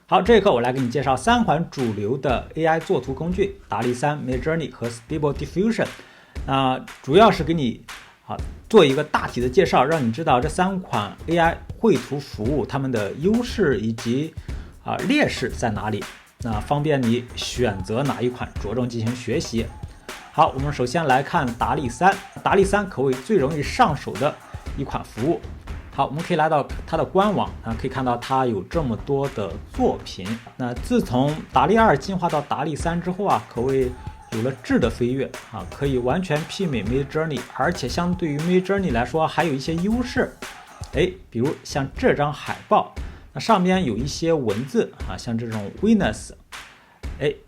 好，这一课我来给你介绍3款主流的 AI 作图工具：达利3、Midjourney 和 Stable Diffusion。主要是给你做一个大体的介绍，让你知道这3款 AI 绘图服务它们的优势以及劣势在哪里，方便你选择哪一款着重进行学习。好，我们首先来看达利3。达利3可谓最容易上手的一款服务。好，我们可以来到它的官网可以看到它有这么多的作品。那自从达利2进化到达利3之后可谓有了质的飞跃可以完全媲美 Midjourney， 而且相对于 Midjourney 来说还有一些优势。比如像这张海报，那上面有一些文字像这种 Witness，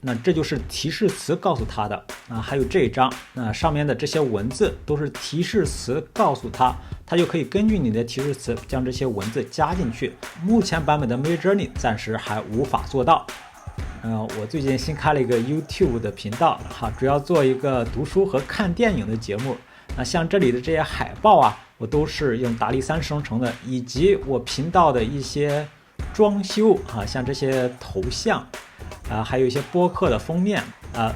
那这就是提示词告诉他的还有这一张，上面的这些文字都是提示词告诉他，他就可以根据你的提示词将这些文字加进去。目前版本的 Midjourney 暂时还无法做到。我最近新开了一个 YouTube 的频道主要做一个读书和看电影的节目。像这里的这些海报我都是用达利3生成的，以及我频道的一些装修像这些头像还有一些播客的封面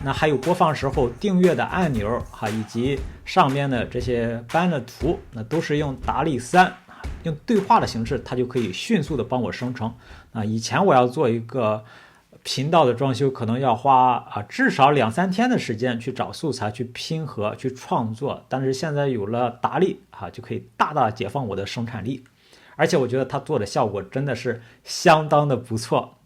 那还有播放时候订阅的按钮以及上面的这些banner图，那都是用达利3用对话的形式，它就可以迅速的帮我生成。以前我要做一个频道的装修，可能要花至少2-3天的时间去找素材、去拼合、去创作，但是现在有了达利就可以大大解放我的生产力，而且我觉得它做的效果真的是相当的不错。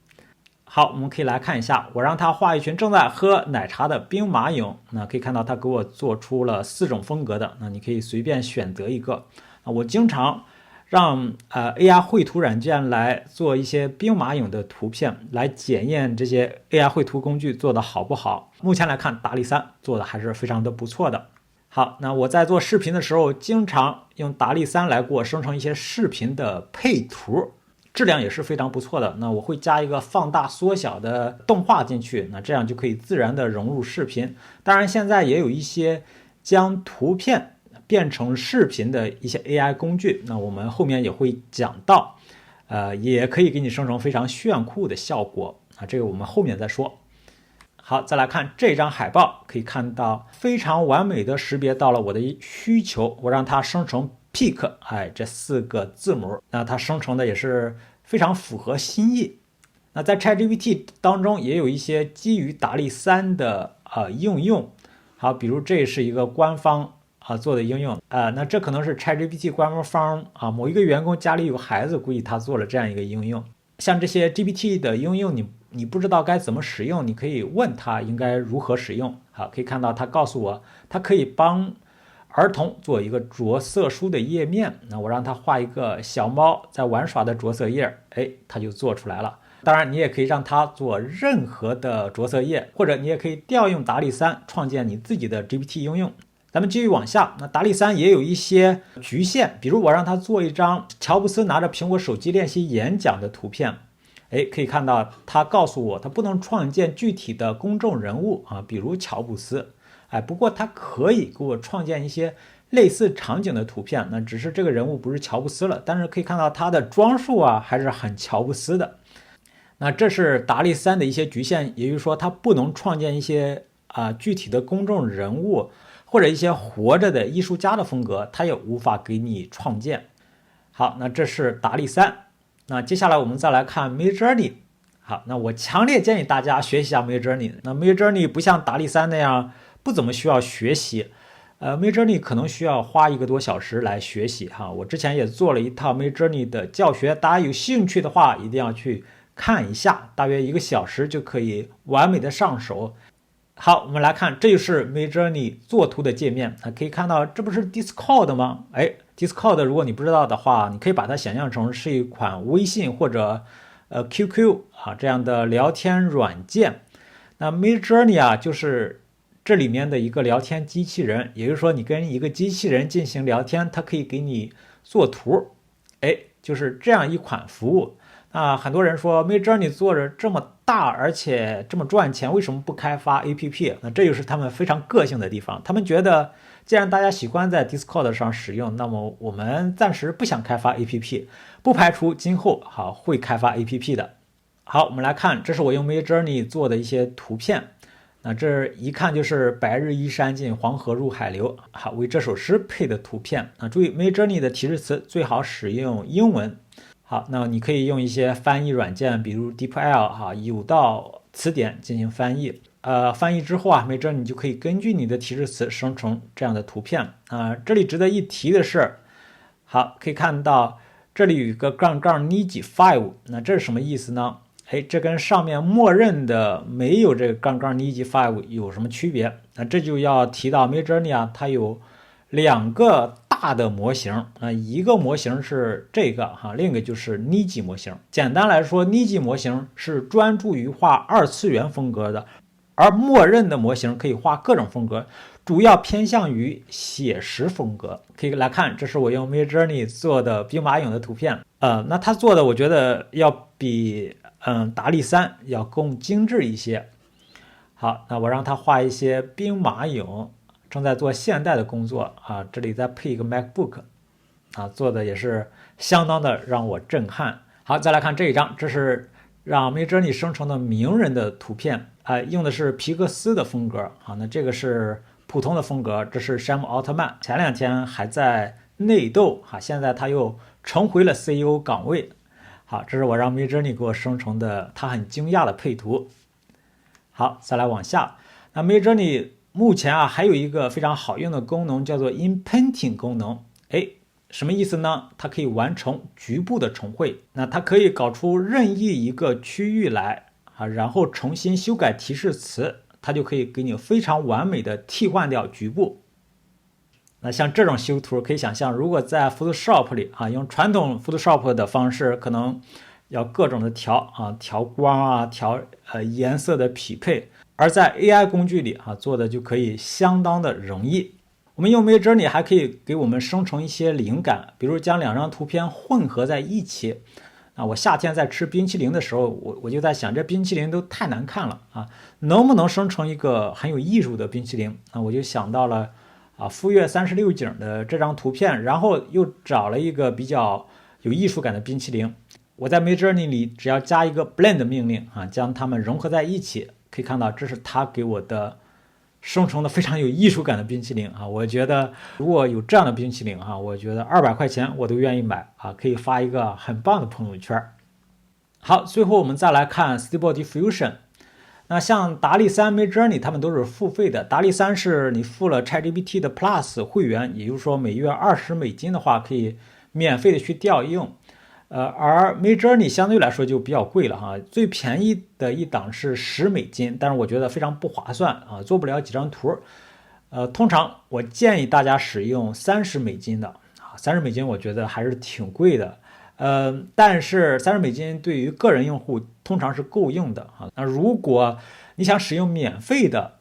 好，我们可以来看一下，我让他画一群正在喝奶茶的兵马俑，那可以看到他给我做出了4种风格的，那你可以随便选择一个。我经常让AI 绘图软件来做一些兵马俑的图片，来检验这些 AI 绘图工具做的好不好。目前来看，达利3做的还是非常的不错的。好，那我在做视频的时候，经常用达利3来给我生成一些视频的配图，质量也是非常不错的。那我会加一个放大缩小的动画进去，那这样就可以自然的融入视频。当然现在也有一些将图片变成视频的一些 AI 工具，那我们后面也会讲到，也可以给你生成非常炫酷的效果这个我们后面再说。好，再来看这张海报，可以看到非常完美的识别到了我的需求，我让它生成 Peak 这4个字母，那它生成的也是非常符合心意。那在 ChatGPT 当中也有一些基于达利3的应用，好，比如这是一个官方做的应用那这可能是 ChatGPT 官方某一个员工家里有孩子，估计他做了这样一个应用。像这些 GPT 的应用你不知道该怎么使用，你可以问他应该如何使用。好，可以看到他告诉我，他可以帮儿童做一个着色书的页面，那我让他画一个小猫在玩耍的着色页，他就做出来了。当然你也可以让他做任何的着色页，或者你也可以调用达利3创建你自己的 GPT 应用。咱们继续往下，那达利3也有一些局限，比如我让他做一张乔布斯拿着苹果手机练习演讲的图片，可以看到他告诉我他不能创建具体的公众人物比如乔布斯，不过他可以给我创建一些类似场景的图片，那只是这个人物不是乔布斯了，但是可以看到他的装束还是很乔布斯的。那这是达利3的一些局限，也就是说它不能创建一些具体的公众人物或者一些活着的艺术家的风格，它也无法给你创建。好，那这是达利3。那接下来我们再来看 Midjourney。 好，那我强烈建议大家学习一下 Midjourney。 那 Midjourney 不像达利3那样不怎么需要学习，Midjourney 可能需要花1个多小时来学习我之前也做了一套 Midjourney 的教学，大家有兴趣的话一定要去看一下，大约1个小时就可以完美的上手。好，我们来看，这就是 Midjourney 做图的界面可以看到这不是 Discord 吗？Discord 如果你不知道的话，你可以把它想象成是一款微信或者QQ 这样的聊天软件。那 Midjourney 就是这里面的一个聊天机器人，也就是说你跟一个机器人进行聊天，它可以给你做图，就是这样一款服务。很多人说 Midjourney 做着这么大而且这么赚钱，为什么不开发 APP？ 那这就是他们非常个性的地方，他们觉得既然大家喜欢在 Discord 上使用，那么我们暂时不想开发 APP， 不排除今后会开发 APP 的。好，我们来看，这是我用 Midjourney 做的一些图片。那这一看就是白日依山尽，黄河入海流，好，为这首诗配的图片啊。注意 Midjourney 的提示词最好使用英文。好，那你可以用一些翻译软件，比如 DeepL 哈，有道词典进行翻译。翻译之后啊，Midjourney 就可以根据你的提示词生成这样的图片啊。这里值得一提的是，好，可以看到这里有一个杠杠 Niji5，那这是什么意思呢？这跟上面默认的没有这个杠杠 Niji5 有什么区别？那这就要提到 Midjourney 啊，它有2个大的模型啊，一个模型是这个哈，另一个就是 Niji 模型。简单来说 ，Niji 模型是专注于画2次元风格的，而默认的模型可以画各种风格，主要偏向于写实风格。可以来看，这是我用 Midjourney 做的兵马俑的图片。那他做的我觉得要比达利3要更精致一些。好，那我让他画一些兵马俑，正在做现代的工作啊。这里再配一个 MacBook 啊，做的也是相当的让我震撼。好，再来看这一张，这是让 Midjourney 生成的名人的图片啊，用的是皮克斯的风格啊。那这个是普通的风格，这是山姆奥特曼，前2天还在内斗哈，现在他又重回了 CEO 岗位。好，这是我让 Midjourney 给我生成的他很惊讶的配图。好，再来往下，那 Midjourney 目前啊还有一个非常好用的功能，叫做 Inpainting 功能。什么意思呢？它可以完成局部的重绘。那它可以搞出任意一个区域来啊，然后重新修改提示词，它就可以给你非常完美的替换掉局部。那像这种修图，可以想象，如果在 Photoshop 里啊，用传统 Photoshop 的方式，可能要各种的调光啊，调颜色的匹配，而在 AI 工具里啊做的就可以相当的容易。我们用 Midjourney 还可以给我们生成一些灵感，比如将2张图片混合在一起。我夏天在吃冰淇淋的时候，我就在想，这冰淇淋都太难看了啊，能不能生成一个很有艺术的冰淇淋？我就想到了富岳36景的这张图片，然后又找了一个比较有艺术感的冰淇淋。我在 Midjourney 里只要加一个 blend 命令啊，将它们融合在一起，可以看到这是它给我的生成的非常有艺术感的冰淇淋啊。我觉得如果有这样的冰淇淋啊，我觉得200块钱我都愿意买啊，可以发一个很棒的朋友圈。好，最后我们再来看 Stable Diffusion。那像达利3、Midjourney 他们都是付费的。达利3是你付了 ChatGPT 的 Plus 会员，也就是说每月$20的话可以免费的去调用。而 Midjourney 相对来说就比较贵了哈，最便宜的一档是$10，但是我觉得非常不划算啊，做不了几张图。通常我建议大家使用$30的啊，$30我觉得还是挺贵的。但是$30对于个人用户通常是够用的啊。那如果你想使用免费的，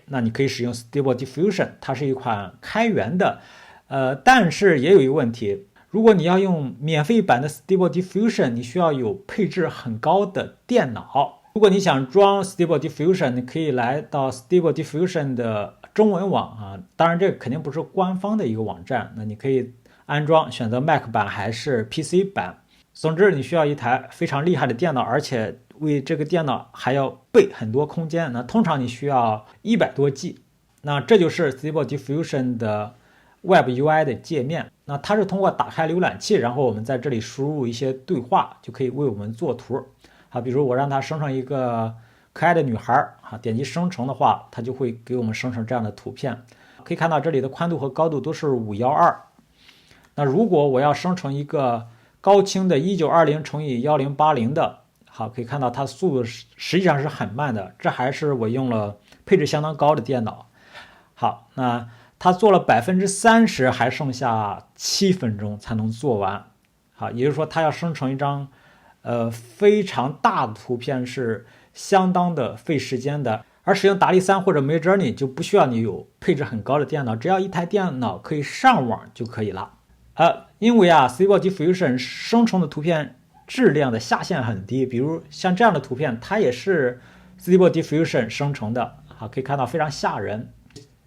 那你可以使用 Stable Diffusion， 它是一款开源的。但是也有一个问题，如果你要用免费版的 Stable Diffusion， 你需要有配置很高的电脑。如果你想装 Stable Diffusion， 你可以来到 Stable Diffusion 的中文网啊，当然这个肯定不是官方的一个网站，那你可以安装，选择 Mac 版还是 PC 版。总之你需要一台非常厉害的电脑，而且为这个电脑还要备很多空间，那通常你需要100多 G。 那这就是 Stable Diffusion 的 Web UI 的界面。那它是通过打开浏览器，然后我们在这里输入一些对话，就可以为我们做图。比如我让它生成一个可爱的女孩点击生成的话，它就会给我们生成这样的图片。可以看到这里的宽度和高度都是512。那如果我要生成一个高清的1920×1080的，可以看到它速度实际上是很慢的，这还是我用了配置相当高的电脑。好，那它做了30%，还剩下7分钟才能做完。也就是说它要生成一张非常大的图片是相当的费时间的。而使用达利3或者 Midjourney 就不需要你有配置很高的电脑，只要一台电脑可以上网就可以了。因为Stable Diffusion 生成的图片质量的下限很低，比如像这样的图片，它也是 Stable Diffusion 生成的可以看到非常吓人。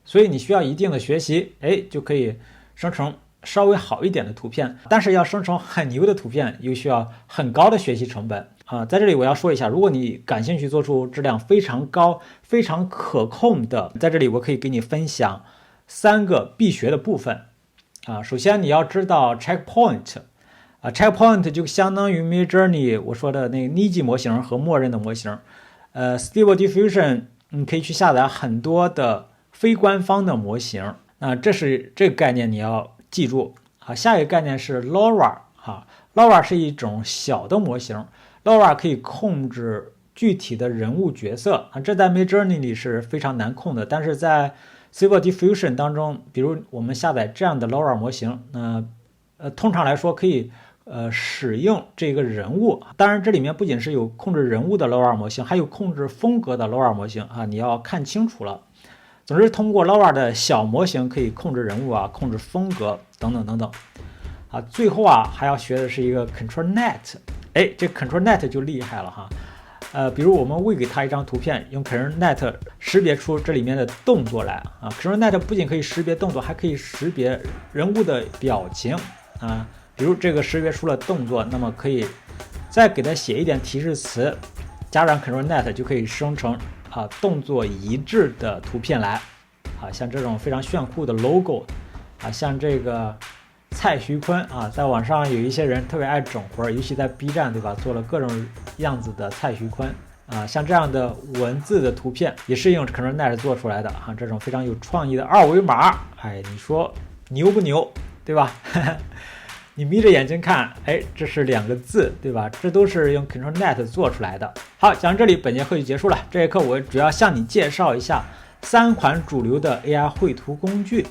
所以你需要一定的学习，就可以生成稍微好一点的图片，但是要生成很牛的图片，又需要很高的学习成本啊。在这里我要说一下，如果你感兴趣做出质量非常高、非常可控的，在这里我可以给你分享3个必学的部分啊。首先你要知道 checkpoint 啊 ，checkpoint 就相当于 Midjourney 我说的那个 Niji 模型和默认的模型。Stable Diffusion 你可以去下载很多的非官方的模型。这个概念你要记住啊。下一个概念是 LoRa 啊 ，LoRa 是一种小的模型 ，LoRa 可以控制具体的人物角色啊，这在 Midjourney 里是非常难控的，但是在 Stable Diffusion 当中，比如我们下载这样的 LoRa 模型，通常来说可以使用这个人物，当然这里面不仅是有控制人物的 LoRa 模型，还有控制风格的 LoRa 模型啊，你要看清楚了。总之，通过 LoRa 的小模型可以控制人物啊，控制风格等等等等啊。最后啊，还要学的是一个 ControlNet， 这 ControlNet 就厉害了哈。比如我们喂给它一张图片，用 ControlNet 识别出这里面的动作来啊。ControlNet 不仅可以识别动作，还可以识别人物的表情啊。比如这个识别出了动作，那么可以再给它写一点提示词，加上 ControlNet 就可以生成动作一致的图片来啊，像这种非常炫酷的 logo 啊，像这个蔡徐坤啊，在网上有一些人特别爱整活，尤其在 B 站对吧，做了各种样子的蔡徐坤啊，像这样的文字的图片也是用 ControlNet 做出来的啊，这种非常有创意的二维码，你说牛不牛，对吧？你眯着眼睛看，这是2个字，对吧？这都是用 ControlNet 做出来的。好，讲到这里，本节课就结束了。这节课我主要向你介绍一下3款主流的 AI 绘图工具。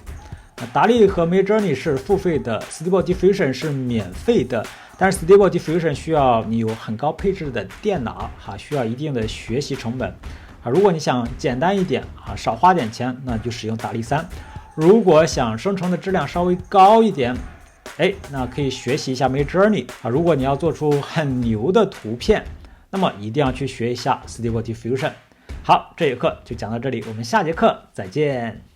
达利和 Midjourney 是付费的 ，Stable Diffusion 是免费的。但是 Stable Diffusion 需要你有很高配置的电脑，需要一定的学习成本。如果你想简单一点，少花点钱，那就使用达利3。如果想生成的质量稍微高一点，那可以学习一下 Midjourney 啊。如果你要做出很牛的图片，那么一定要去学一下 Stable Diffusion。好，这节课就讲到这里，我们下节课再见。